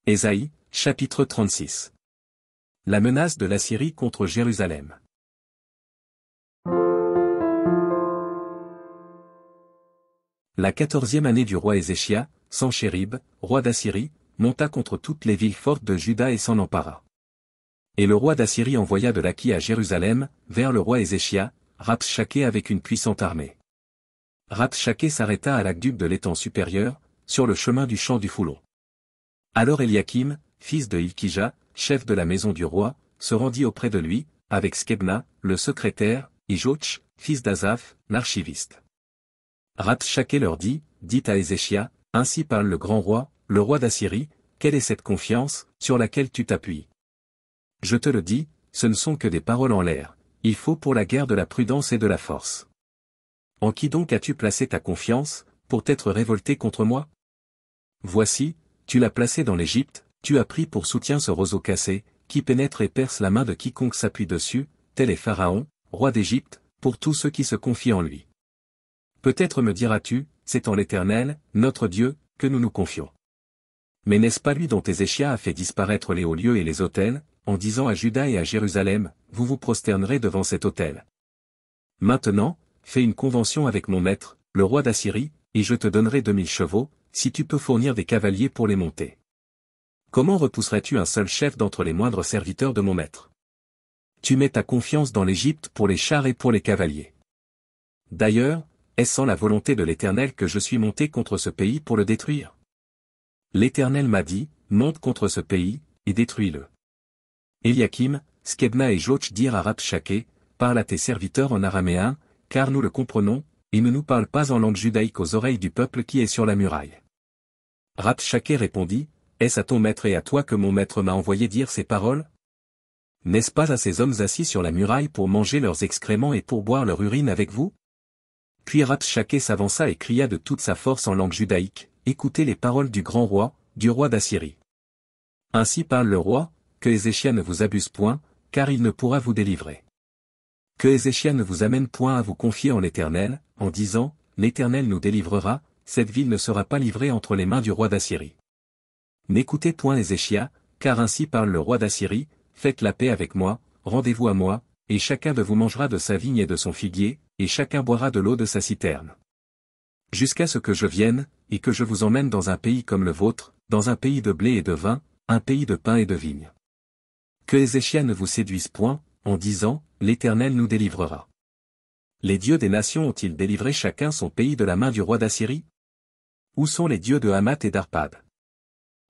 Ésaïe, chapitre 36. La menace de l'Assyrie contre Jérusalem. La 14e année du roi Ézéchia, Sanchérib, roi d'Assyrie, monta contre toutes les villes fortes de Juda et s'en empara. Et le roi d'Assyrie envoya de Laki à Jérusalem, vers le roi Ézéchia, Rabshaké avec une puissante armée. Rabshaké s'arrêta à l'aqueduc de l'étang supérieur, sur le chemin du champ du Foulon. Alors Eliakim, fils de Hilkija, chef de la maison du roi, se rendit auprès de lui, avec Skebna, le secrétaire, et Joch, fils d'Azaph, l'archiviste. Rabshaké leur dit, dites à Ézéchia, ainsi parle le grand roi, le roi d'Assyrie, quelle est cette confiance, sur laquelle tu t'appuies? Je te le dis, ce ne sont que des paroles en l'air, il faut pour la guerre de la prudence et de la force. En qui donc as-tu placé ta confiance, pour t'être révolté contre moi? Voici, tu l'as placé dans l'Égypte, tu as pris pour soutien ce roseau cassé, qui pénètre et perce la main de quiconque s'appuie dessus, tel est Pharaon, roi d'Égypte, pour tous ceux qui se confient en lui. Peut-être me diras-tu, c'est en l'Éternel, notre Dieu, que nous nous confions. Mais n'est-ce pas lui dont Ézéchia a fait disparaître les hauts lieux et les autels, en disant à Juda et à Jérusalem, vous vous prosternerez devant cet autel. Maintenant, fais une convention avec mon maître, le roi d'Assyrie, et je te donnerai 2000 chevaux, si tu peux fournir des cavaliers pour les monter. Comment repousserais-tu un seul chef d'entre les moindres serviteurs de mon maître? Tu mets ta confiance dans l'Égypte pour les chars et pour les cavaliers. D'ailleurs, est-ce sans la volonté de l'Éternel que je suis monté contre ce pays pour le détruire? L'Éternel m'a dit, monte contre ce pays, et détruis-le. Eliakim, Skebna et Joch dirent à Rabshaké, parle à tes serviteurs en araméen, car nous le comprenons, et ne nous parle pas en langue judaïque aux oreilles du peuple qui est sur la muraille. Rabshaké répondit, est-ce à ton maître et à toi que mon maître m'a envoyé dire ces paroles? N'est-ce pas à ces hommes assis sur la muraille pour manger leurs excréments et pour boire leur urine avec vous? Puis Rabshaké s'avança et cria de toute sa force en langue judaïque, écoutez les paroles du grand roi, du roi d'Assyrie. Ainsi parle le roi, que Ézéchia ne vous abuse point, car il ne pourra vous délivrer. Que Ézéchia ne vous amène point à vous confier en l'Éternel, en disant, l'Éternel nous délivrera, cette ville ne sera pas livrée entre les mains du roi d'Assyrie. N'écoutez point Ézéchia, car ainsi parle le roi d'Assyrie, faites la paix avec moi, rendez-vous à moi, et chacun de vous mangera de sa vigne et de son figuier, et chacun boira de l'eau de sa citerne. Jusqu'à ce que je vienne, et que je vous emmène dans un pays comme le vôtre, dans un pays de blé et de vin, un pays de pain et de vigne. Que Ézéchia ne vous séduise point, en disant, l'Éternel nous délivrera. Les dieux des nations ont-ils délivré chacun son pays de la main du roi d'Assyrie? Où sont les dieux de Hamath et d'Arpad?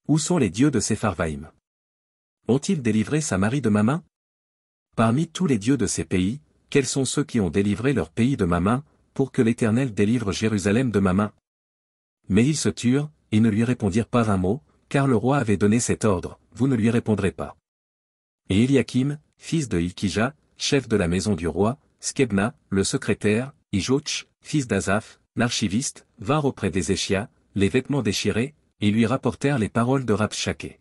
Où sont les dieux de Sepharvaïm? Ont-ils délivré Samarie de ma main? Parmi tous les dieux de ces pays, quels sont ceux qui ont délivré leur pays de ma main, pour que l'Éternel délivre Jérusalem de ma main? Mais ils se turent, et ne lui répondirent pas un mot, car le roi avait donné cet ordre, vous ne lui répondrez pas. Et Eliakim, fils de Hilkija, chef de la maison du roi, Skebna, le secrétaire, et Joch, fils d'Azaph, l'archiviste, vinrent auprès d'Ézéchia, les vêtements déchirés, et lui rapportèrent les paroles de Rabshaké.